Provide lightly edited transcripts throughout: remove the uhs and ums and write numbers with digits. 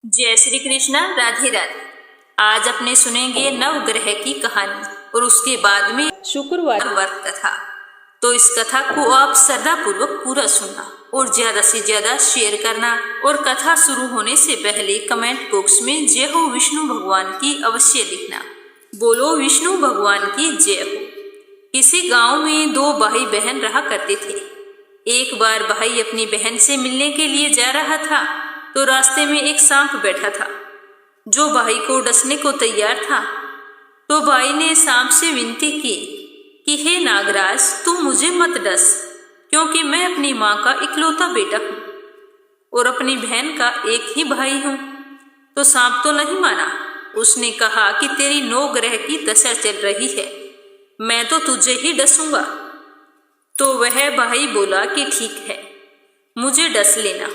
जय श्री कृष्णा, राधे राधे। आज अपने सुनेंगे नवग्रह की कहानी और उसके बाद में शुक्रवार व्रत कथा। तो इस कथा को आप श्रद्धा पूर्वक पूरा सुनना और ज्यादा से ज्यादा शेयर करना और कथा शुरू होने से पहले कमेंट बॉक्स में जय हो विष्णु भगवान की अवश्य लिखना। बोलो विष्णु भगवान की जय हो। किसी गांव में दो भाई बहन रहा करते थे। एक बार भाई अपनी बहन से मिलने के लिए जा रहा था तो रास्ते में एक सांप बैठा था जो भाई को डसने को तैयार था। तो भाई ने सांप से विनती की कि हे नागराज, तू मुझे मत डस, क्योंकि मैं अपनी माँ का इकलौता बेटा हूँ और अपनी बहन का एक ही भाई हूँ। तो सांप तो नहीं माना। उसने कहा कि तेरी 9 ग्रह की दशा चल रही है, मैं तो तुझे ही डसूंगा। तो वह भाई बोला कि ठीक है, मुझे डस लेना,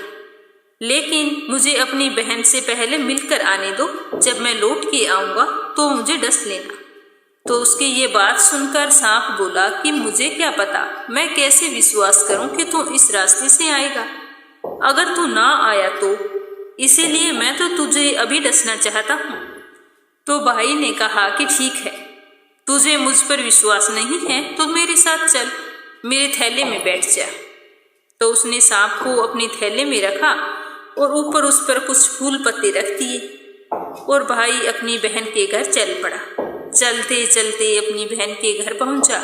लेकिन मुझे अपनी बहन से पहले मिलकर आने दो। जब मैं लौट के आऊंगा तो मुझे डस लेना। तो उसकी ये बात सुनकर सांप बोला कि मुझे क्या पता, मैं कैसे विश्वास करूं कि तू इस रास्ते से आएगा, अगर तू ना आया तो, इसीलिए मैं तो तुझे अभी डसना चाहता हूं। तो भाई ने कहा कि ठीक है, तुझे मुझ पर विश्वास नहीं है तो मेरे साथ चल, मेरे थैले में बैठ जा। तो उसने सांप को अपने थैले में रखा और ऊपर उस पर कुछ फूल पत्ते रख दिए और भाई अपनी बहन के घर चल पड़ा। चलते चलते अपनी बहन के घर पहुंचा।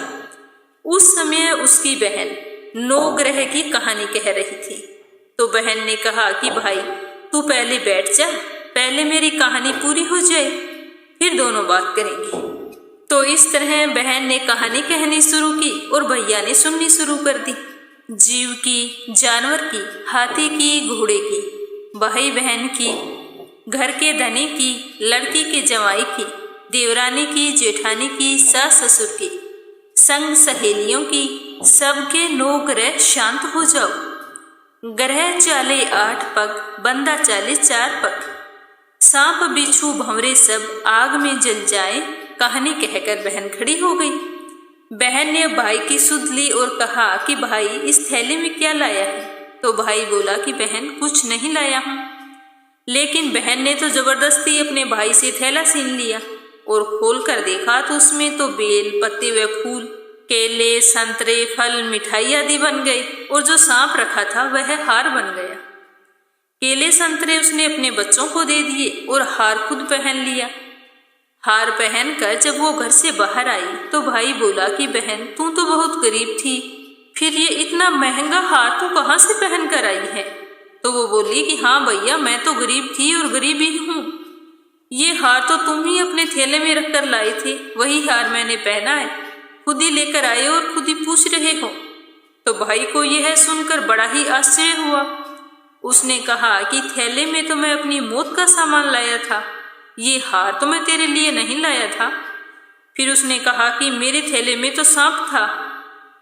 उस समय उसकी बहन 9 ग्रह की कहानी कह रही थी। तो बहन ने कहा कि भाई तू पहले बैठ जा, पहले मेरी कहानी पूरी हो जाए, फिर दोनों बात करेंगे। तो इस तरह बहन ने कहानी कहनी शुरू की और भैया ने सुननी शुरू कर दी। जीव की, जानवर की, हाथी की, घोड़े की, भाई बहन की, घर के धनी की, लड़की के जवाई की, देवरानी की, जेठानी की, सास ससुर की, संग सहेलियों की, सबके 9 ग्रह शांत हो जाओ। ग्रह चाले 8 पग, बंदा चाले 4 पग, सांप बिच्छू भंवरे सब आग में जल जाए। कहानी कहकर बहन खड़ी हो गई। बहन ने भाई की सुध ली और कहा कि भाई इस थैले में क्या लाया है। तो भाई बोला कि बहन कुछ नहीं लाया हूं। लेकिन बहन ने तो जबरदस्ती अपने भाई से थैला छीन लिया और खोल कर देखा तो उसमें तो बेल पत्ते व फूल, केले, संतरे, फल, मिठाई आदि बन गए और जो सांप रखा था वह हार बन गया। केले संतरे उसने अपने बच्चों को दे दिए और हार खुद पहन लिया। हार पहनकर जब वो घर से बाहर आई तो भाई बोला कि बहन तू तो बहुत गरीब थी, फिर ये इतना महंगा हार तू कहाँ से पहन कर आई है। तो वो बोली कि हाँ भैया, मैं तो गरीब थी और गरीब ही हूँ। ये हार तो तुम ही अपने थैले में रख कर लाए थे, वही हार मैंने पहना है, खुद ही लेकर आए और खुद ही पूछ रहे हो। तो भाई को यह सुनकर बड़ा ही आश्चर्य हुआ। उसने कहा कि थैले में तो मैं अपनी मौत का सामान लाया था, ये हार तो मैं तेरे लिए नहीं लाया था। फिर उसने कहा कि मेरे थैले में तो सांप था,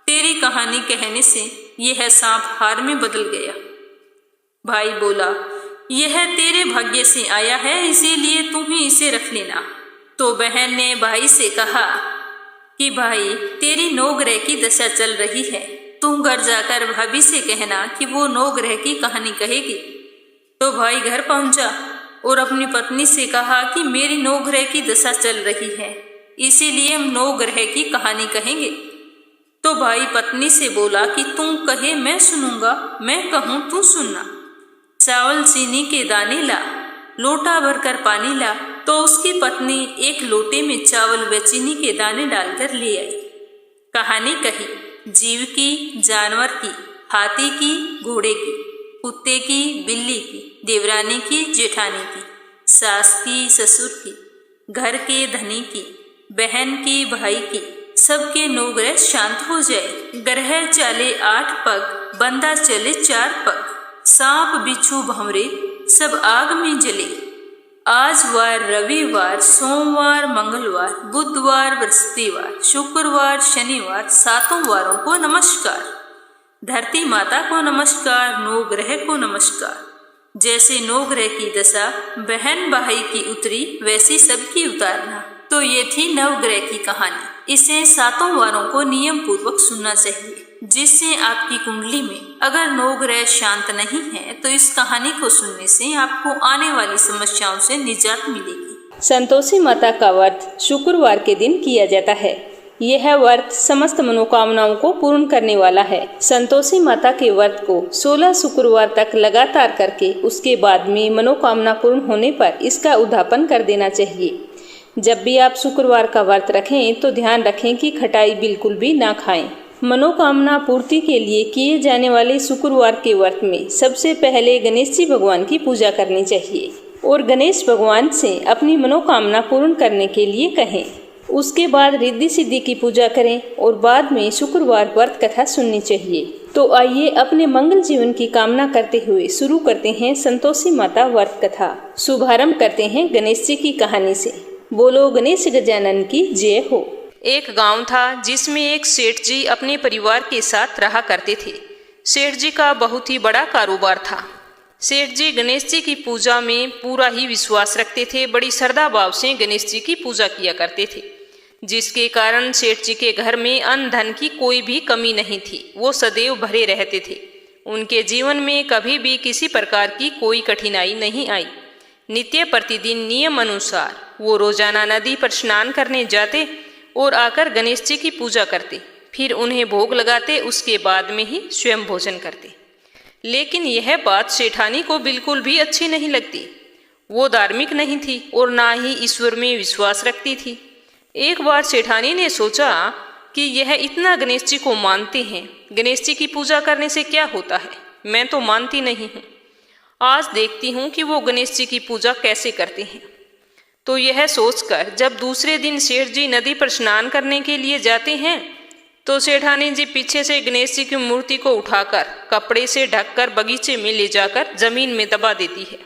तेरी कहानी कहने से यह सांप हार में बदल गया। भाई बोला यह तेरे भाग्य से आया है, इसीलिए तुम ही इसे रख लेना। तो बहन ने भाई से कहा कि भाई तेरी 9 ग्रह की दशा चल रही है, तुम घर जाकर भाभी से कहना कि वो 9 ग्रह की कहानी कहेगी। तो भाई घर पहुंचा और अपनी पत्नी से कहा कि मेरी 9 ग्रह की दशा चल रही है, इसीलिए हम 9 ग्रह की कहानी कहेंगे। तो भाई पत्नी से बोला कि तुम कहे मैं सुनूंगा, मैं कहूँ तू सुनना। चावल चीनी के दाने ला, लोटा भरकर पानी ला। तो उसकी पत्नी एक लोटे में चावल व चीनी के दाने डालकर ले आई। कहानी कही जीव की, जानवर की, हाथी की, घोड़े की, कुत्ते की, बिल्ली की, देवरानी की, जेठानी की, सास की, ससुर की, घर के धनी की, बहन की, भाई की, सबके 9 ग्रह शांत हो जाए। ग्रह चले 8 पग, बंदा चले 4 पग, सांप बिच्छू भंवरे सब आग में जले। आज वार, रविवार, सोमवार, मंगलवार, बुधवार, बृहस्पतिवार, शुक्रवार, शनिवार, 7 वारों को नमस्कार। धरती माता को नमस्कार, 9 ग्रह को नमस्कार। जैसे 9 ग्रह की दशा बहन भाई की उतरी, वैसी सबकी उतारना। तो ये थी 9 ग्रह की कहानी। इसे 7 वारों को नियम पूर्वक सुनना चाहिए। जिससे आपकी कुंडली में अगर 9 ग्रह शांत नहीं है तो इस कहानी को सुनने से आपको आने वाली समस्याओं से निजात मिलेगी। संतोषी माता का व्रत शुक्रवार के दिन किया जाता है। यह व्रत समस्त मनोकामनाओं को पूर्ण करने वाला है। संतोषी माता के व्रत को 16 शुक्रवार तक लगातार करके उसके बाद में मनोकामना पूर्ण होने पर इसका उद्यापन कर देना चाहिए। जब भी आप शुक्रवार का व्रत रखें तो ध्यान रखें कि खटाई बिल्कुल भी ना खाएं। मनोकामना पूर्ति के लिए किए जाने वाले शुक्रवार के व्रत में सबसे पहले गणेश जी भगवान की पूजा करनी चाहिए और गणेश भगवान से अपनी मनोकामना पूर्ण करने के लिए कहें। उसके बाद रिद्धि सिद्धि की पूजा करें और बाद में शुक्रवार व्रत कथा सुननी चाहिए। तो आइए अपने मंगल जीवन की कामना करते हुए शुरू करते हैं संतोषी माता व्रत कथा। शुभारंभ करते हैं गणेश जी की कहानी से। बोलो गणेश गजानन की जय हो। एक गांव था जिसमें एक सेठ जी अपने परिवार के साथ रहा करते थे। सेठ जी का बहुत ही बड़ा कारोबार था। सेठ जी गणेश जी की पूजा में पूरा ही विश्वास रखते थे। बड़ी श्रद्धा भाव से गणेश जी की पूजा किया करते थे, जिसके कारण सेठ जी के घर में अन्न धन की कोई भी कमी नहीं थी। वो सदैव भरे रहते थे। उनके जीवन में कभी भी किसी प्रकार की कोई कठिनाई नहीं आई। नित्य प्रतिदिन नियम अनुसार वो रोजाना नदी पर स्नान करने जाते और आकर गणेश जी की पूजा करते, फिर उन्हें भोग लगाते, उसके बाद में ही स्वयं भोजन करते। लेकिन यह बात सेठानी को बिल्कुल भी अच्छी नहीं लगती। वो धार्मिक नहीं थी और ना ही ईश्वर में विश्वास रखती थी। एक बार सेठानी ने सोचा कि यह इतना गणेश जी को मानते हैं, गणेश जी की पूजा करने से क्या होता है, मैं तो मानती नहीं हूँ। आज देखती हूँ कि वो गणेश जी की पूजा कैसे करते हैं। तो यह सोचकर जब दूसरे दिन सेठ जी नदी पर स्नान करने के लिए जाते हैं तो सेठानी जी पीछे से गणेश जी की मूर्ति को उठाकर कपड़े से ढककर बगीचे में ले जाकर जमीन में दबा देती है।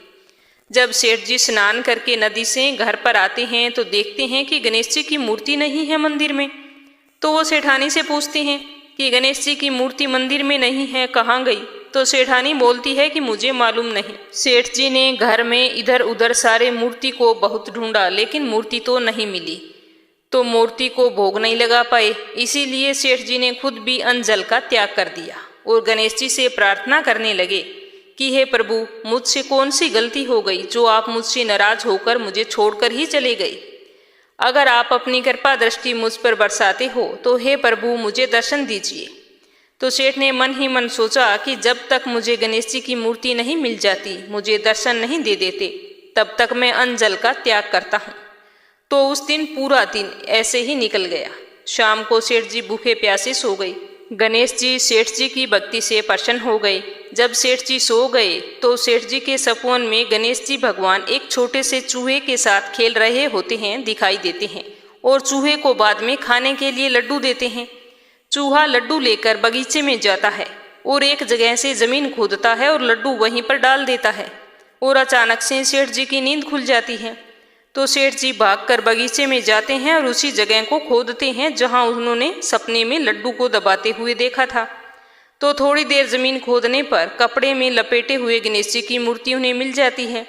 जब सेठ जी स्नान करके नदी से घर पर आते हैं तो देखते हैं कि गणेश जी की मूर्ति नहीं है मंदिर में। तो वो सेठानी से पूछते हैं कि गणेश जी की मूर्ति मंदिर में नहीं है, कहाँ गई? तो सेठानी बोलती है कि मुझे मालूम नहीं। सेठ जी ने घर में इधर उधर सारे मूर्ति को बहुत ढूंढा, लेकिन मूर्ति तो नहीं मिली, तो मूर्ति को भोग नहीं लगा पाए। इसीलिए सेठ जी ने खुद भी अन्न जल का त्याग कर दिया और गणेश जी से प्रार्थना करने लगे कि हे प्रभु, मुझसे कौन सी गलती हो गई जो आप मुझसे नाराज होकर मुझे छोड़कर ही चले गए। अगर आप अपनी कृपा दृष्टि मुझ पर बरसाते हो तो हे प्रभु मुझे दर्शन दीजिए। तो सेठ ने मन ही मन सोचा कि जब तक मुझे गणेश जी की मूर्ति नहीं मिल जाती, मुझे दर्शन नहीं दे देते, तब तक मैं अन्न जल का त्याग करता हूँ। तो उस दिन पूरा दिन ऐसे ही निकल गया। शाम को सेठ जी भूखे प्यासे सो गए। गणेश जी सेठ जी की भक्ति से प्रसन्न हो गए। जब सेठ जी सो गए तो सेठ जी के सपन में गणेश जी भगवान एक छोटे से चूहे के साथ खेल रहे होते हैं दिखाई देते हैं और चूहे को बाद में खाने के लिए लड्डू देते हैं। चूहा लड्डू लेकर बगीचे में जाता है और एक जगह से जमीन खोदता है और लड्डू वहीं पर डाल देता है और अचानक से सेठ जी की नींद खुल जाती है। तो सेठ जी भागकर बगीचे में जाते हैं और उसी जगह को खोदते हैं जहां उन्होंने सपने में लड्डू को दबाते हुए देखा था। तो थोड़ी देर जमीन खोदने पर कपड़े में लपेटे हुए गणेश जी की मूर्ति उन्हें मिल जाती है।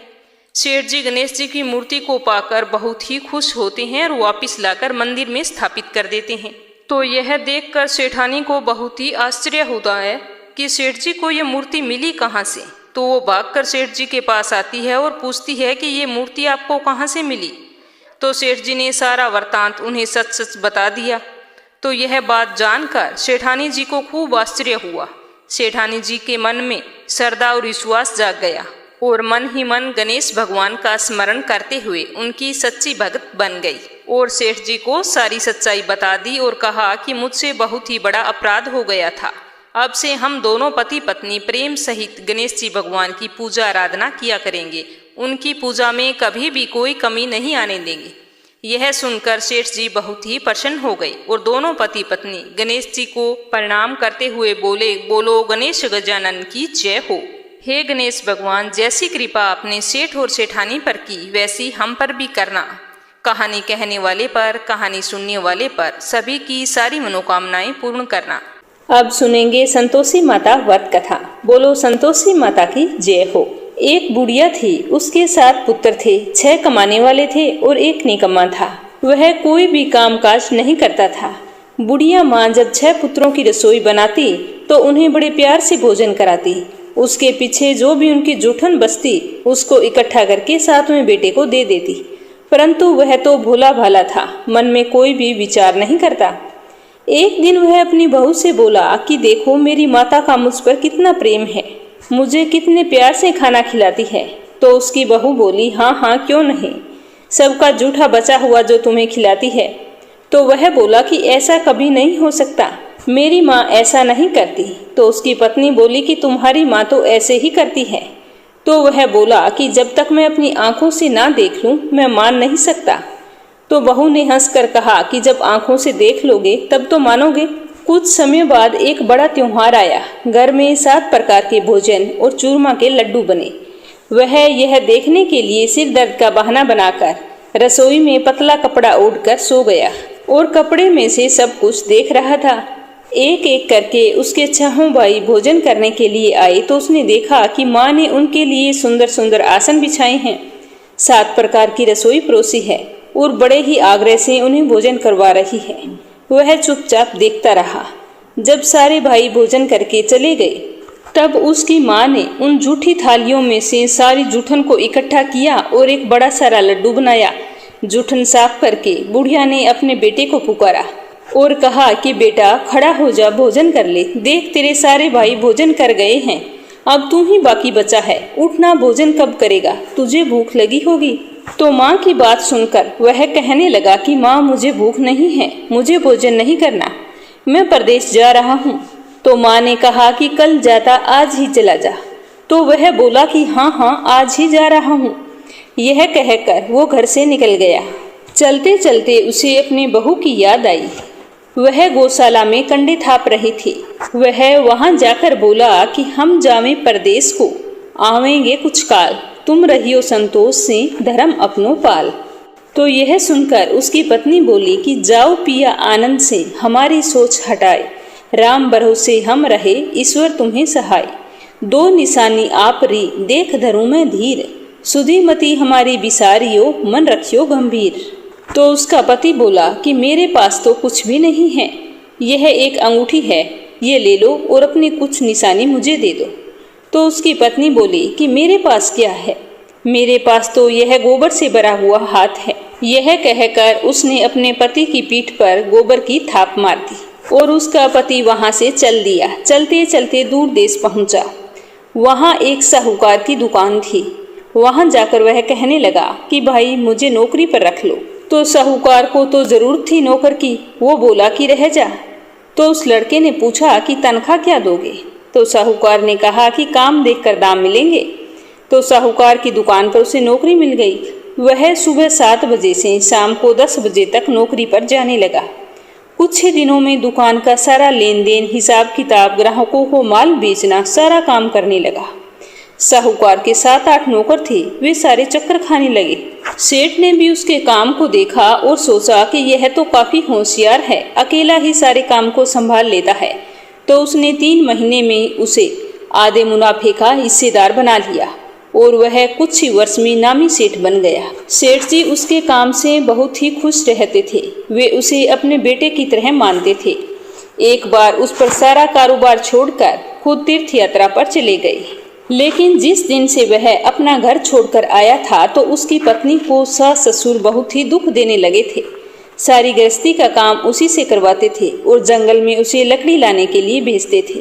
सेठ जी गणेश जी की मूर्ति को पाकर बहुत ही खुश होते हैं और वापस लाकर मंदिर में स्थापित कर देते हैं। तो यह देखकर सेठानी को बहुत ही आश्चर्य होता है कि सेठ जी को यह मूर्ति मिली कहाँ से। तो वो भागकर सेठ जी के पास आती है और पूछती है कि ये मूर्ति आपको कहाँ से मिली। तो सेठ जी ने सारा वृत्तांत उन्हें सच सच बता दिया। तो यह बात जानकर सेठानी जी को खूब आश्चर्य हुआ। सेठानी जी के मन में श्रद्धा और विश्वास जाग गया और मन ही मन गणेश भगवान का स्मरण करते हुए उनकी सच्ची भक्त बन गई और सेठ जी को सारी सच्चाई बता दी और कहा कि मुझसे बहुत ही बड़ा अपराध हो गया था। अब से हम दोनों पति पत्नी प्रेम सहित गणेश जी भगवान की पूजा आराधना किया करेंगे। उनकी पूजा में कभी भी कोई कमी नहीं आने देंगे। यह सुनकर सेठ जी बहुत ही प्रसन्न हो गए और दोनों पति पत्नी गणेश जी को प्रणाम करते हुए बोले, बोलो गणेश गजानन की जय हो। हे गणेश भगवान, जैसी कृपा आपने सेठ और सेठानी पर की वैसी हम पर भी करना। कहानी कहने वाले पर, कहानी सुनने वाले पर सभी की सारी मनोकामनाएं पूर्ण करना। अब सुनेंगे संतोषी माता व्रत कथा। बोलो संतोषी माता की जय हो। एक बुढ़िया थी, उसके 7 पुत्र थे। 6 कमाने वाले थे और एक निकम्मा था। वह कोई भी काम काज नहीं करता था। बुढ़िया माँ जब 6 पुत्रों की रसोई बनाती तो उन्हें बड़े प्यार से भोजन कराती। उसके पीछे जो भी उनकी जूठन बचती उसको इकट्ठा करके 7वें बेटे को दे देती। परंतु वह तो भोला भाला था, मन में कोई भी विचार नहीं करता। एक दिन वह अपनी बहू से बोला कि देखो मेरी माता का मुझ पर कितना प्रेम है, मुझे कितने प्यार से खाना खिलाती है। तो उसकी बहू बोली, हाँ हाँ क्यों नहीं, सबका जूठा बचा हुआ जो तुम्हें खिलाती है। तो वह बोला कि ऐसा कभी नहीं हो सकता, मेरी माँ ऐसा नहीं करती। तो उसकी पत्नी बोली कि तुम्हारी माँ तो ऐसे ही करती है। तो वह बोला कि जब तक मैं अपनी आंखों से ना देख लूं मैं मान नहीं सकता। तो बहू ने हंसकर कहा कि जब आंखों से देख लोगे तब तो मानोगे। कुछ समय बाद एक बड़ा त्योहार आया। घर में 7 प्रकार के भोजन और चूरमा के लड्डू बने। वह यह देखने के लिए सिर दर्द का बहाना बनाकर रसोई में पतला कपड़ा ओढ़कर सो गया और कपड़े में से सब कुछ देख रहा था। एक एक करके उसके 6 भाई भोजन करने के लिए आए तो उसने देखा कि माँ ने उनके लिए सुंदर सुंदर आसन बिछाए हैं, 7 प्रकार की रसोई परोसी है और बड़े ही आग्रह से उन्हें भोजन करवा रही है। वह चुपचाप देखता रहा। जब सारे भाई भोजन करके चले गए तब उसकी माँ ने उन जूठी थालियों में से सारी जूठन को इकट्ठा किया और एक बड़ा सारा लड्डू बनाया। जूठन साफ करके बुढ़िया ने अपने बेटे को पुकारा और कहा कि बेटा खड़ा हो जा, भोजन कर ले। देख तेरे सारे भाई भोजन कर गए हैं, अब तू ही बाकी बचा है। उठना, भोजन कब करेगा, तुझे भूख लगी होगी। तो माँ की बात सुनकर वह कहने लगा कि माँ मुझे भूख नहीं है, मुझे भोजन नहीं करना, मैं परदेश जा रहा हूँ। तो माँ ने कहा कि कल जाता आज ही चला जा। तो वह बोला कि हाँ हाँ आज ही जा रहा हूँ। यह कहकर वो घर से निकल गया। चलते चलते उसे अपनी बहू की याद आई। वह गौशाला में कंडे थाप रही थी। वह वहां जाकर बोला कि हम जावें परदेश को, आवेंगे कुछ काल, तुम रहियो संतोष से धर्म अपनो पाल। तो यह सुनकर उसकी पत्नी बोली कि जाओ पिया आनंद से, हमारी सोच हटाए, राम भरोसे हम रहे, ईश्वर तुम्हें सहाय। 2 निशानी आप री, देख धरूं मैं धीर, सुधीमती हमारी बिसारियो, मन रखियो गंभीर। तो उसका पति बोला कि मेरे पास तो कुछ भी नहीं है, यह एक अंगूठी है, ये ले लो और अपनी कुछ निशानी मुझे दे दो। तो उसकी पत्नी बोली कि मेरे पास क्या है, मेरे पास तो यह गोबर से भरा हुआ हाथ है। यह कहकर उसने अपने पति की पीठ पर गोबर की थाप मार दी और उसका पति वहां से चल दिया। चलते चलते दूर देश पहुंचा। वहां एक साहूकार की दुकान थी। वहां जाकर वह कहने लगा कि भाई मुझे नौकरी पर रख लो। तो साहूकार को तो जरूरत थी नौकर की, वो बोला कि रह जा। तो उस लड़के ने पूछा कि तनख्वाह क्या दोगे। तो साहूकार ने कहा कि काम देखकर दाम मिलेंगे। तो साहूकार की दुकान पर उसे नौकरी मिल गई। वह सुबह 7 बजे से शाम को 10 बजे तक नौकरी पर जाने लगा। कुछ ही दिनों में दुकान का सारा लेन देन, हिसाब किताब, ग्राहकों को माल बेचना, सारा काम करने लगा। साहूकार के 7-8 नौकर थे, वे सारे चक्कर खाने लगे। सेठ ने भी उसके काम को देखा और सोचा कि यह तो काफी होशियार है, अकेला ही सारे काम को संभाल लेता है। तो उसने 3 महीने में उसे आधे मुनाफे का हिस्सेदार बना लिया और वह कुछ ही वर्ष में नामी सेठ बन गया। सेठ जी उसके काम से बहुत ही खुश रहते थे। वे उसे अपने बेटे की तरह मानते थे। एक बार उस पर सारा कारोबार छोड़कर खुद तीर्थ यात्रा पर चले गए। लेकिन जिस दिन से वह अपना घर छोड़कर आया था तो उसकी पत्नी को सास ससुर बहुत ही दुख देने लगे थे। सारी गृहस्थी का काम उसी से करवाते थे और जंगल में उसे लकड़ी लाने के लिए भेजते थे।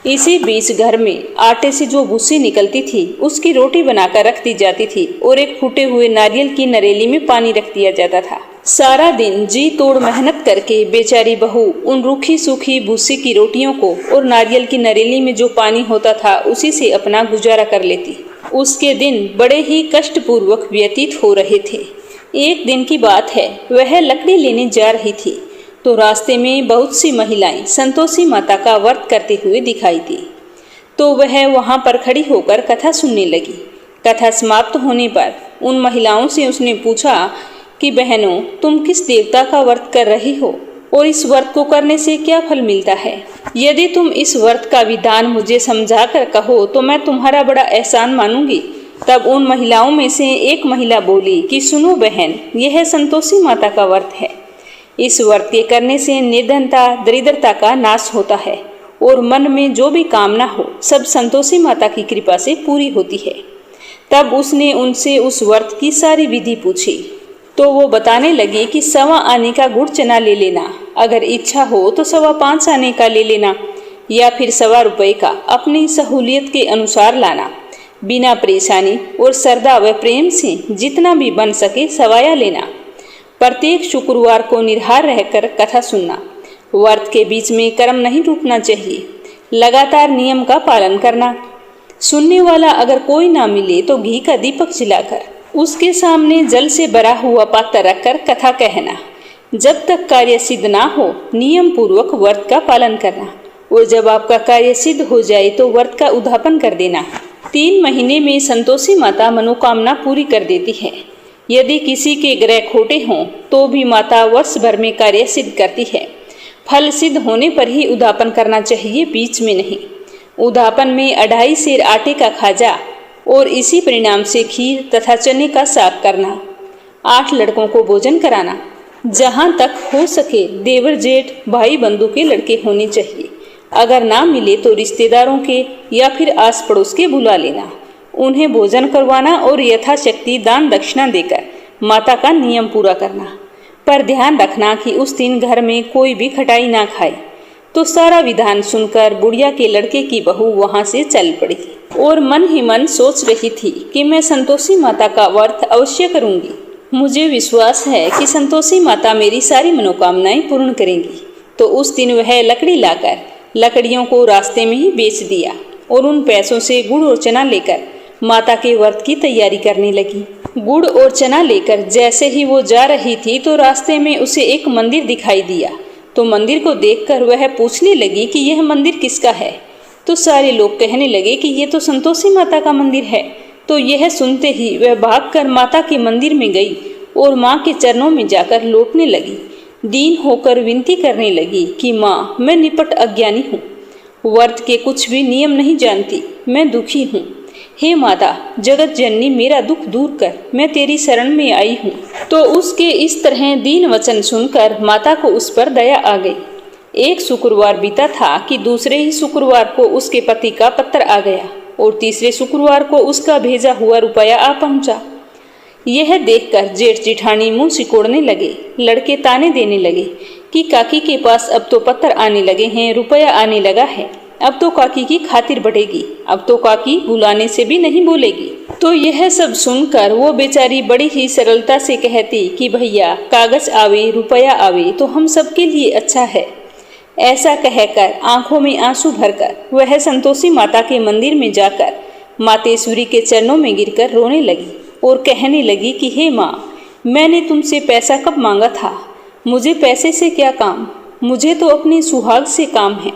इसी बीच घर में आटे से जो भूसी निकलती थी उसकी रोटी बनाकर रख दी जाती थी और एक फूटे हुए नारियल की नरेली में पानी रख दिया जाता था। सारा दिन जी तोड़ मेहनत करके बेचारी बहू उन रूखी सूखी भूसी की रोटियों को और नारियल की नरेली में जो पानी होता था उसी से अपना गुजारा कर लेती। उसके दिन बड़े ही कष्टपूर्वक व्यतीत हो रहे थे। एक दिन की बात है, वह लकड़ी लेने जा रही थी तो रास्ते में बहुत सी महिलाएं संतोषी माता का व्रत करते हुए दिखाई दी। तो वह वहां पर खड़ी होकर कथा सुनने लगी। कथा समाप्त होने पर उन महिलाओं से उसने पूछा कि बहनों, तुम किस देवता का व्रत कर रही हो और इस व्रत को करने से क्या फल मिलता है? यदि तुम इस व्रत का विधान मुझे समझा कर कहो तो मैं तुम्हारा बड़ा एहसान मानूंगी। तब उन महिलाओं में से एक महिला बोली कि सुनो बहन, यह संतोषी माता का व्रत है। इस व्रत के करने से निर्धनता दरिद्रता का नाश होता है और मन में जो भी कामना हो सब संतोषी माता की कृपा से पूरी होती है। तब उसने उनसे उस व्रत की सारी विधि पूछी तो वो बताने लगे कि 1.25 आने का गुड़ चना ले लेना, अगर इच्छा हो तो 5.25 आने का ले लेना या फिर 1.25 रुपये का अपनी सहूलियत के अनुसार लाना। बिना परेशानी और श्रद्धा व प्रेम से जितना भी बन सके सवाया लेना। प्रत्येक शुक्रवार को निराहार रहकर कथा सुनना। व्रत के बीच में कर्म नहीं रुकना चाहिए। लगातार नियम का पालन करना। सुनने वाला अगर कोई ना मिले तो घी का दीपक जलाकर उसके सामने जल से भरा हुआ पात्र रखकर कथा कहना। जब तक कार्य सिद्ध ना हो नियम पूर्वक व्रत का पालन करना और जब आपका कार्य सिद्ध हो जाए तो व्रत का उद्यापन कर देना। 3 महीने में संतोषी माता मनोकामना पूरी कर देती है। यदि किसी के ग्रह खोटे हों तो भी माता वर्ष भर में कार्य सिद्ध करती है। फल सिद्ध होने पर ही उद्यापन करना चाहिए, बीच में नहीं। उद्यापन में 2.5 सेर आटे का खाजा और इसी परिणाम से खीर तथा चने का साग करना। 8 लड़कों को भोजन कराना। जहाँ तक हो सके देवर जेठ भाई बंधु के लड़के होने चाहिए। अगर ना मिले तो रिश्तेदारों के या फिर आस पड़ोस के बुला लेना। उन्हें भोजन करवाना और यथाशक्ति दान दक्षिणा देकर माता का नियम पूरा करना। पर ध्यान रखना कि उस दिन घर में कोई भी खटाई ना खाए। तो सारा विधान सुनकर बुढ़िया के लड़के की बहू वहां से चल पड़ी और मन ही मन सोच रही थी कि मैं संतोषी माता का व्रत अवश्य करूंगी। मुझे विश्वास है कि संतोषी माता मेरी सारी मनोकामनाएं पूर्ण करेंगी। तो उस दिन वह लकड़ी लाकर लकड़ियों को रास्ते में ही बेच दिया और उन पैसों से गुड़ और चना लेकर माता के व्रत की तैयारी करने लगी। गुड़ और चना लेकर जैसे ही वो जा रही थी तो रास्ते में उसे एक मंदिर दिखाई दिया। तो मंदिर को देखकर वह पूछने लगी कि यह मंदिर किसका है। तो सारे लोग कहने लगे कि ये तो संतोषी माता का मंदिर है। तो यह सुनते ही वह भागकर माता के मंदिर में गई और माँ के चरणों में जाकर लौटने लगी। दीन होकर विनती करने लगी कि माँ, मैं निपट अज्ञानी हूँ, व्रत के कुछ भी नियम नहीं जानती, मैं दुखी हूँ। हे माता जगत जननी, मेरा दुख दूर कर, मैं तेरी शरण में आई हूँ। तो उसके इस तरह दीन वचन सुनकर माता को उस पर दया आ गई। एक शुक्रवार बीता था कि दूसरे ही शुक्रवार को उसके पति का पत्र आ गया और तीसरे शुक्रवार को उसका भेजा हुआ रुपया आ पहुंचा। यह देखकर जेठ जिठानी मुंह सिकोड़ने लगे। लड़के ताने देने लगे कि काकी के पास अब तो पत्र आने लगे हैं, रुपया आने लगा है, अब तो काकी की खातिर बढ़ेगी, अब तो काकी बुलाने से भी नहीं बोलेगी। तो यह सब सुनकर वो बेचारी बड़ी ही सरलता से कहती कि भैया कागज आवे रुपया आवे तो हम सबके लिए अच्छा है। ऐसा कहकर आंखों में आंसू भरकर वह संतोषी माता के मंदिर में जाकर मातेश्वरी के चरणों में गिरकर रोने लगी और कहने लगी कि हे माँ, मैंने तुमसे पैसा कब मांगा था? मुझे पैसे से क्या काम, मुझे तो अपने सुहाग से काम है।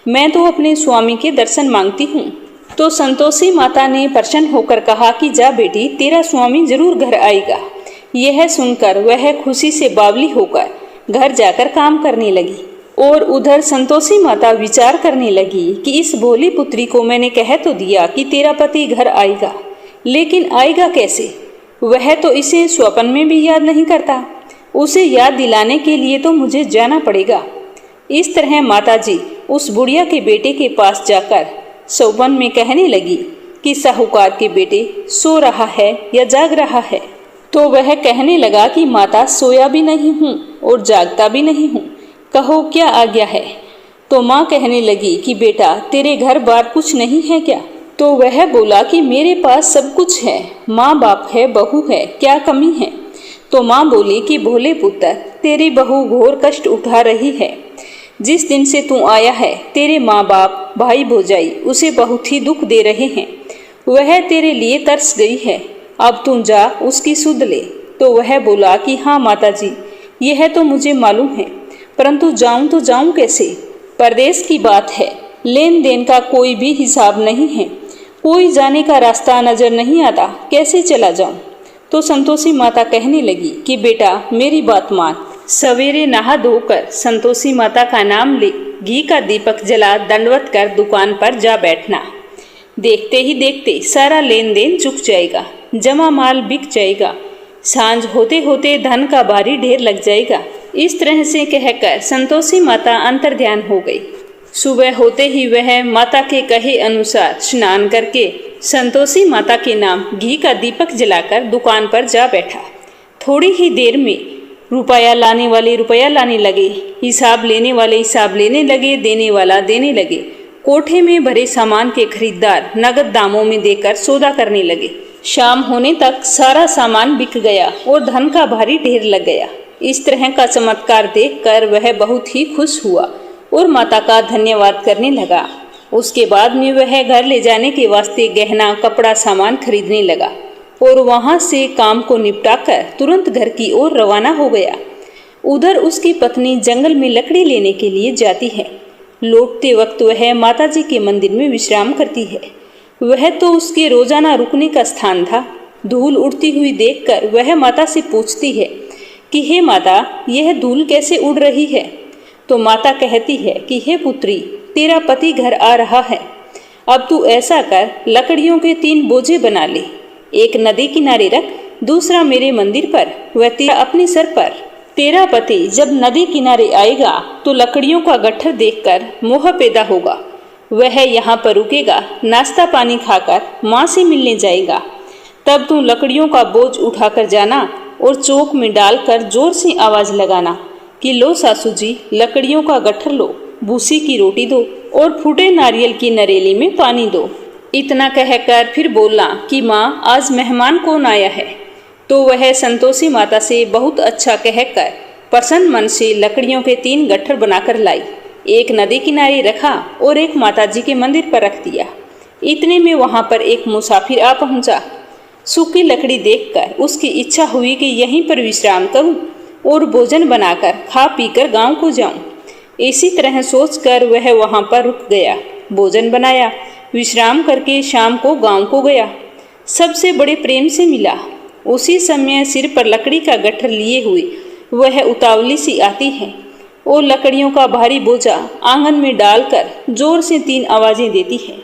मैं तो अपने स्वामी के दर्शन मांगती हूँ। तो संतोषी माता ने प्रसन्न होकर कहा कि जा बेटी, तेरा स्वामी जरूर घर आएगा। यह सुनकर वह खुशी से बावली होकर घर जाकर काम करने लगी और उधर संतोषी माता विचार करने लगी कि इस भोली पुत्री को मैंने कह तो दिया कि तेरा पति घर आएगा, लेकिन आएगा कैसे? वह तो इसे स्वप्न में भी याद नहीं करता। उसे याद दिलाने के लिए तो मुझे जाना पड़ेगा। इस तरह माताजी उस बुढ़िया के बेटे के पास जाकर स्वप्न में कहने लगी कि साहूकार के बेटे सो रहा है या जाग रहा है। तो वह कहने लगा कि माता, सोया भी नहीं हूँ और जागता भी नहीं हूँ, कहो क्या आज्ञा है। तो माँ कहने लगी कि बेटा, तेरे घर बार कुछ नहीं है क्या? तो वह बोला कि मेरे पास सब कुछ है, माँ बाप है, बहू है, क्या कमी है? तो माँ बोली कि भोले पुत्र, तेरी बहू घोर कष्ट उठा रही है। जिस दिन से तू आया है तेरे माँ बाप भाई भौजाई उसे बहुत ही दुख दे रहे हैं। वह तेरे लिए तरस गई है, अब तू जा उसकी सुध ले। तो वह बोला कि हाँ माताजी, यह तो मुझे मालूम है, परंतु जाऊं तो जाऊं कैसे? परदेश की बात है, लेन देन का कोई भी हिसाब नहीं है, कोई जाने का रास्ता नजर नहीं आता, कैसे चला जाऊं? तो संतोषी माता कहने लगी कि बेटा मेरी बात मान, सवेरे नहा धोकर संतोषी माता का नाम ले, घी का दीपक जला दंडवत कर दुकान पर जा बैठना। देखते ही देखते सारा लेन देन चुक जाएगा, जमा माल बिक जाएगा, सांझ होते होते धन का भारी ढेर लग जाएगा। इस तरह से कहकर संतोषी माता अंतर्ध्यान हो गई। सुबह होते ही वह माता के कहे अनुसार स्नान करके संतोषी माता के नाम घी का दीपक जलाकर दुकान पर जा बैठा। थोड़ी ही देर में रुपया लाने वाले रुपया लाने लगे, हिसाब लेने वाले हिसाब लेने लगे, देने वाला देने लगे। कोठे में भरे सामान के खरीदार नगद दामों में देकर सौदा करने लगे। शाम होने तक सारा सामान बिक गया और धन का भारी ढेर लग गया। इस तरह का चमत्कार देखकर वह बहुत ही खुश हुआ और माता का धन्यवाद करने लगा। उसके बाद में वह घर ले जाने के वास्ते गहना कपड़ा सामान खरीदने लगा और वहां से काम को निपटाकर तुरंत घर की ओर रवाना हो गया। उधर उसकी पत्नी जंगल में लकड़ी लेने के लिए जाती है। लौटते वक्त वह माताजी के मंदिर में विश्राम करती है। वह तो उसके रोजाना रुकने का स्थान था। धूल उड़ती हुई देखकर वह माता से पूछती है कि हे माता, यह धूल कैसे उड़ रही है? तो माता कहती है कि हे पुत्री, तेरा पति घर आ रहा है। अब तू ऐसा कर, लकड़ियों के 3 बोझे बना ले। एक नदी किनारे रख, दूसरा मेरे मंदिर पर, वह तेरा अपने सर पर। तेरा पति जब नदी किनारे आएगा तो लकड़ियों का गट्ठर देखकर मोह पैदा होगा। वह यहाँ पर रुकेगा, नाश्ता पानी खाकर माँ से मिलने जाएगा। तब तू लकड़ियों का बोझ उठाकर जाना और चौक में डालकर जोर से आवाज लगाना कि लो सासू जी, लकड़ियों का गट्ठर लो, भूसी की रोटी दो और फूटे नारियल की नरेली में पानी दो। इतना कहकर फिर बोला कि माँ, आज मेहमान कौन आया है? तो वह संतोषी माता से बहुत अच्छा कहकर प्रसन्न मन से लकड़ियों के 3 गट्ठर बनाकर लाई। एक नदी किनारे रखा और एक माताजी के मंदिर पर रख दिया। इतने में वहां पर एक मुसाफिर आ पहुंचा। सूखी लकड़ी देखकर उसकी इच्छा हुई कि यहीं पर विश्राम करूं और भोजन बनाकर खा पीकर गांव को जाऊं। इसी तरह सोचकर वह वहां पर रुक गया, भोजन बनाया, विश्राम करके शाम को गांव को गया। सबसे बड़े प्रेम से मिला। उसी समय सिर पर लकड़ी का गट्ठर लिए हुए वह उतावली सी आती है और लकड़ियों का भारी बोझा आंगन में डालकर जोर से 3 आवाजें देती है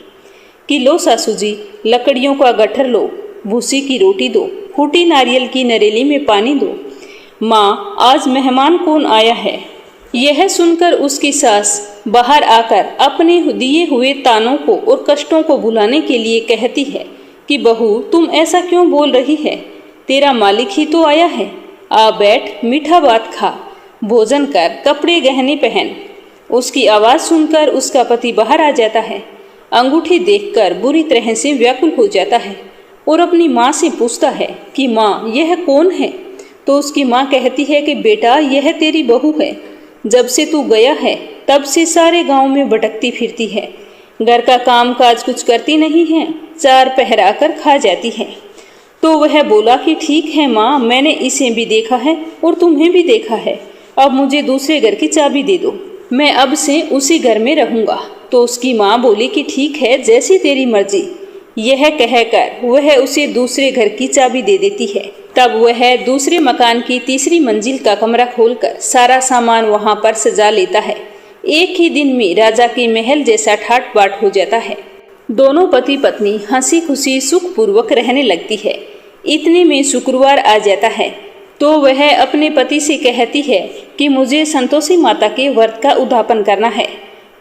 कि लो सासू जी, लकड़ियों का गट्ठर लो, भूसी की रोटी दो, फूटी नारियल की नरेली में पानी दो। माँ, आज मेहमान कौन आया है? यह सुनकर उसकी सास बाहर आकर अपने दिए हुए तानों को और कष्टों को भुलाने के लिए कहती है कि बहू, तुम ऐसा क्यों बोल रही है? तेरा मालिक ही तो आया है। आ बैठ, मीठा बात खा, भोजन कर, कपड़े गहने पहन। उसकी आवाज सुनकर उसका पति बाहर आ जाता है। अंगूठी देखकर बुरी तरह से व्याकुल हो जाता है और अपनी माँ से पूछता है कि माँ, यह कौन है? तो उसकी माँ कहती है कि बेटा, यह तेरी बहू है। जब से तू गया है तब से सारे गांव में भटकती फिरती है। घर का काम काज कुछ करती नहीं है, 4 पहर आकर खा जाती है। तो वह बोला कि ठीक है माँ, मैंने इसे भी देखा है और तुम्हें भी देखा है। अब मुझे दूसरे घर की चाबी दे दो, मैं अब से उसी घर में रहूंगा। तो उसकी माँ बोली कि ठीक है, जैसी तेरी मर्जी। यह कहकर वह उसे दूसरे घर की चाबी दे देती है। तब वह दूसरे मकान की 3री मंजिल का कमरा खोलकर सारा सामान वहां पर सजा लेता है। एक ही दिन में राजा के महल जैसा ठाट बाट हो जाता है। दोनों पति पत्नी हंसी खुशी सुखपूर्वक रहने लगती है। इतने में शुक्रवार आ जाता है तो वह अपने पति से कहती है कि मुझे संतोषी माता के व्रत का उद्यापन करना है।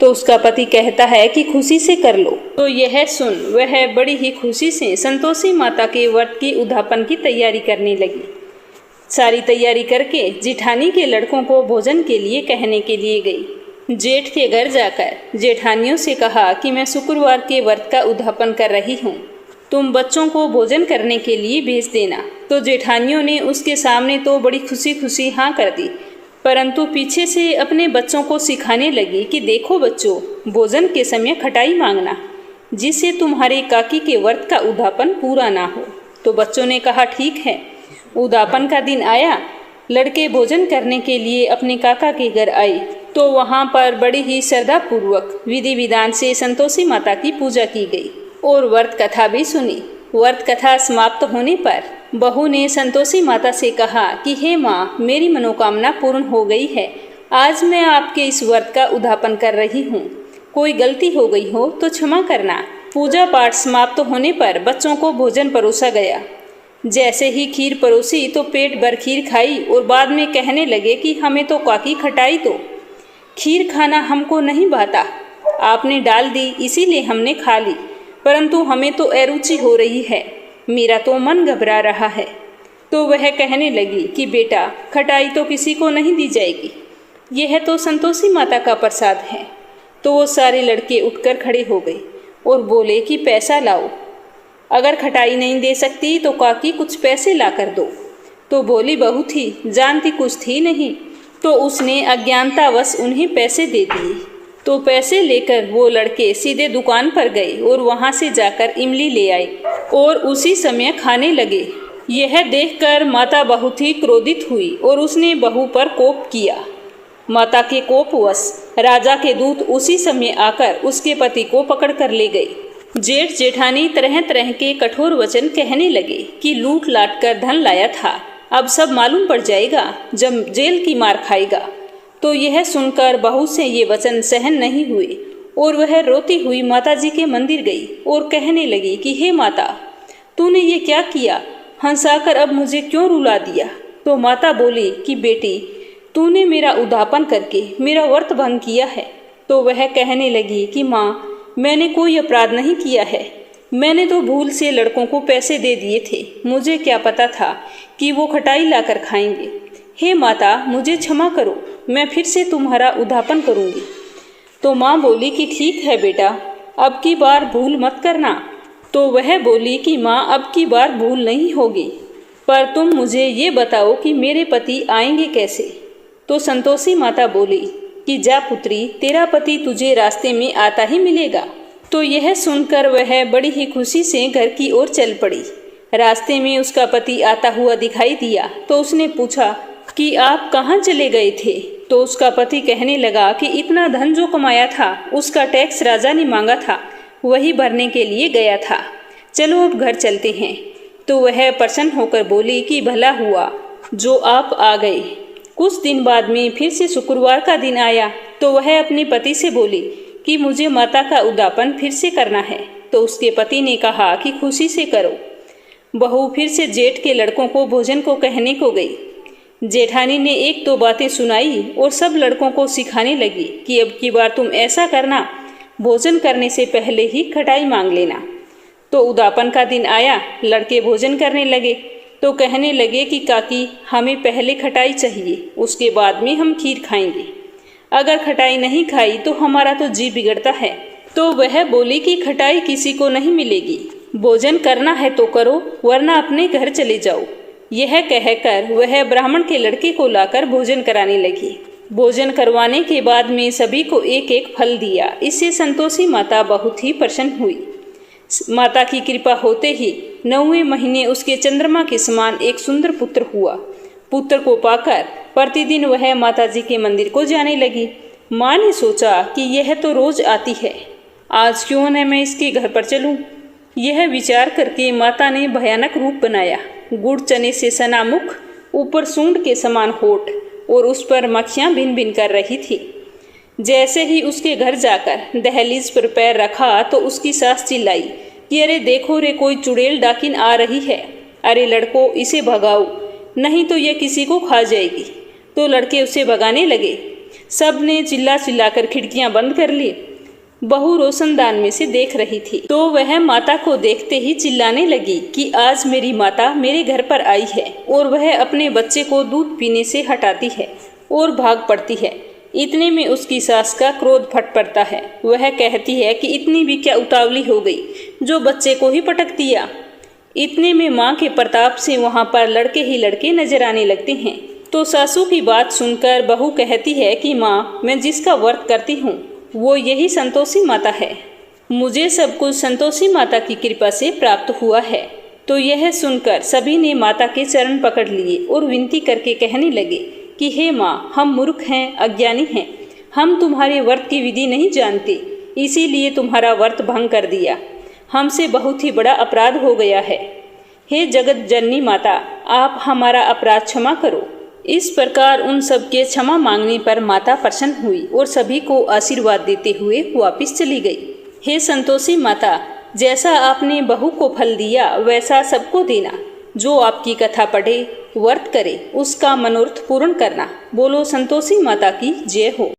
तो उसका पति कहता है कि खुशी से कर लो। तो यह सुन वह बड़ी ही खुशी से संतोषी माता के व्रत के उद्यापन की तैयारी करने लगी। सारी तैयारी करके जिठानी के लड़कों को भोजन के लिए कहने के लिए गई। जेठ के घर जाकर जेठानियों से कहा कि मैं शुक्रवार के व्रत का उद्यापन कर रही हूँ, तुम बच्चों को भोजन करने के लिए भेज देना। तो जेठानियों ने उसके सामने तो बड़ी खुशी खुशी हाँ कर दी, परंतु पीछे से अपने बच्चों को सिखाने लगी कि देखो बच्चों, भोजन के समय खटाई मांगना, जिससे तुम्हारे काकी के व्रत का उद्यापन पूरा ना हो। तो बच्चों ने कहा ठीक है। उद्यापन का दिन आया। लड़के भोजन करने के लिए अपने काका के घर आए तो वहाँ पर बड़ी ही श्रद्धापूर्वक विधि विधान से संतोषी माता की पूजा की गई और व्रत कथा भी सुनी। व्रत कथा समाप्त होने पर बहू ने संतोषी माता से कहा कि हे माँ, मेरी मनोकामना पूर्ण हो गई है। आज मैं आपके इस व्रत का उद्यापन कर रही हूँ। कोई गलती हो गई हो तो क्षमा करना। पूजा पाठ समाप्त होने पर बच्चों को भोजन परोसा गया। जैसे ही खीर परोसी तो पेट भर खीर खाई और बाद में कहने लगे कि हमें तो काकी खटाई दो। खीर खाना हमको नहीं भाता, आपने डाल दी इसीलिए हमने खा ली, परंतु हमें तो अरुचि हो रही है, मेरा तो मन घबरा रहा है। तो वह कहने लगी कि बेटा खटाई तो किसी को नहीं दी जाएगी, यह तो संतोषी माता का प्रसाद है। तो वो सारे लड़के उठकर खड़े हो गए और बोले कि पैसा लाओ, अगर खटाई नहीं दे सकती तो काकी कुछ पैसे ला कर दो। तो बोली बहू थी, जानती कुछ थी नहीं, तो उसने अज्ञानतावश उन्हें पैसे दे दिए। तो पैसे लेकर वो लड़के सीधे दुकान पर गए और वहाँ से जाकर इमली ले आए और उसी समय खाने लगे। यह देखकर माता बहुत ही क्रोधित हुई और उसने बहू पर कोप किया। माता के कोपवश राजा के दूत उसी समय आकर उसके पति को पकड़ कर ले गए। जेठ जेठानी तरह तरह के कठोर वचन कहने लगे कि लूट लाट कर धन लाया था, अब सब मालूम पड़ जाएगा जब जेल की मार खाएगा। तो यह सुनकर बहू से ये वचन सहन नहीं हुए और वह रोती हुई माता जी के मंदिर गई और कहने लगी कि हे माता, तूने ये क्या किया, हंसाकर अब मुझे क्यों रुला दिया। तो माता बोली कि बेटी तूने मेरा उद्धापन करके मेरा व्रत भंग किया है। तो वह कहने लगी कि माँ, मैंने कोई अपराध नहीं किया है, मैंने तो भूल से लड़कों को पैसे दे दिए थे, मुझे क्या पता था कि वो खटाई लाकर खाएंगे। हे माता मुझे क्षमा करो, मैं फिर से तुम्हारा उद्धापन करूँगी। तो माँ बोली कि ठीक है बेटा, अब की बार भूल मत करना। तो वह बोली कि माँ अब की बार भूल नहीं होगी, पर तुम मुझे ये बताओ कि मेरे पति आएंगे कैसे। तो संतोषी माता बोली कि जा पुत्री, तेरा पति तुझे रास्ते में आता ही मिलेगा। तो यह सुनकर वह बड़ी ही खुशी से घर की ओर चल पड़ी। रास्ते में उसका पति आता हुआ दिखाई दिया तो उसने पूछा कि आप कहाँ चले गए थे। तो उसका पति कहने लगा कि इतना धन जो कमाया था उसका टैक्स राजा ने मांगा था, वही भरने के लिए गया था, चलो अब घर चलते हैं। तो वह प्रसन्न होकर बोली कि भला हुआ जो आप आ गए। कुछ दिन बाद में फिर से शुक्रवार का दिन आया तो वह अपने पति से बोली कि मुझे माता का उद्धापन फिर से करना है। तो उसके पति ने कहा कि खुशी से करो। बहू फिर से जेठ के लड़कों को भोजन को कहने को गई। जेठानी ने एक दो बातें सुनाई और सब लड़कों को सिखाने लगी कि अब की बार तुम ऐसा करना, भोजन करने से पहले ही खटाई मांग लेना। तो उद्धापन का दिन आया, लड़के भोजन करने लगे तो कहने लगे कि काकी हमें पहले खटाई चाहिए, उसके बाद में हम खीर खाएंगे, अगर खटाई नहीं खाई तो हमारा तो जी बिगड़ता है। तो वह बोली कि खटाई किसी को नहीं मिलेगी, भोजन करना है तो करो वरना अपने घर चले जाओ। यह कहकर वह ब्राह्मण के लड़के को लाकर भोजन कराने लगी। भोजन करवाने के बाद में सभी को एक एक फल दिया। इससे संतोषी माता बहुत ही प्रसन्न हुई। माता की कृपा होते ही 9वें महीने उसके चंद्रमा के समान एक सुंदर पुत्र हुआ। पुत्र को पाकर प्रतिदिन वह माता जी के मंदिर को जाने लगी। माँ ने सोचा कि यह तो रोज आती है, आज क्यों न मैं इसके घर पर चलूं। यह विचार करके माता ने भयानक रूप बनाया। गुड़ चने से सना मुख, ऊपर सूंड के समान होठ और उस पर मक्खियाँ भिन भिन कर रही थी। जैसे ही उसके घर जाकर दहलीज पर पैर रखा तो उसकी सास चिल्लाई कि अरे देखो रे, कोई चुड़ैल डाकिन आ रही है, अरे लड़को इसे भगाओ नहीं तो यह किसी को खा जाएगी। तो लड़के उसे भगाने लगे। सब ने चिल्ला चिल्लाकर खिड़कियां बंद कर ली। बहू रोशनदान में से देख रही थी तो वह माता को देखते ही चिल्लाने लगी कि आज मेरी माता मेरे घर पर आई है और वह अपने बच्चे को दूध पीने से हटाती है और भाग पड़ती है। इतने में उसकी सास का क्रोध फट पड़ता है। वह कहती है कि इतनी भी क्या उतावली हो गई जो बच्चे को ही पटक दिया। इतने में माँ के प्रताप से वहाँ पर लड़के ही लड़के नजर आने लगते हैं। तो सासू की बात सुनकर बहू कहती है कि माँ, मैं जिसका व्रत करती हूँ वो यही संतोषी माता है, मुझे सब कुछ संतोषी माता की कृपा से प्राप्त हुआ है। तो यह सुनकर सभी ने माता के चरण पकड़ लिए और विनती करके कहने लगे कि हे माँ, हम मूर्ख हैं, अज्ञानी हैं, हम तुम्हारे व्रत की विधि नहीं जानते, इसीलिए तुम्हारा व्रत भंग कर दिया, हमसे बहुत ही बड़ा अपराध हो गया है। हे जगत जननी माता, आप हमारा अपराध क्षमा करो। इस प्रकार उन सब के क्षमा मांगने पर माता प्रसन्न हुई और सभी को आशीर्वाद देते हुए वापस चली गई। हे संतोषी माता, जैसा आपने बहू को फल दिया वैसा सबको देना, जो आपकी कथा पढ़े, व्रत करे, उसका मनोरथ पूर्ण करना। बोलो संतोषी माता की जय हो।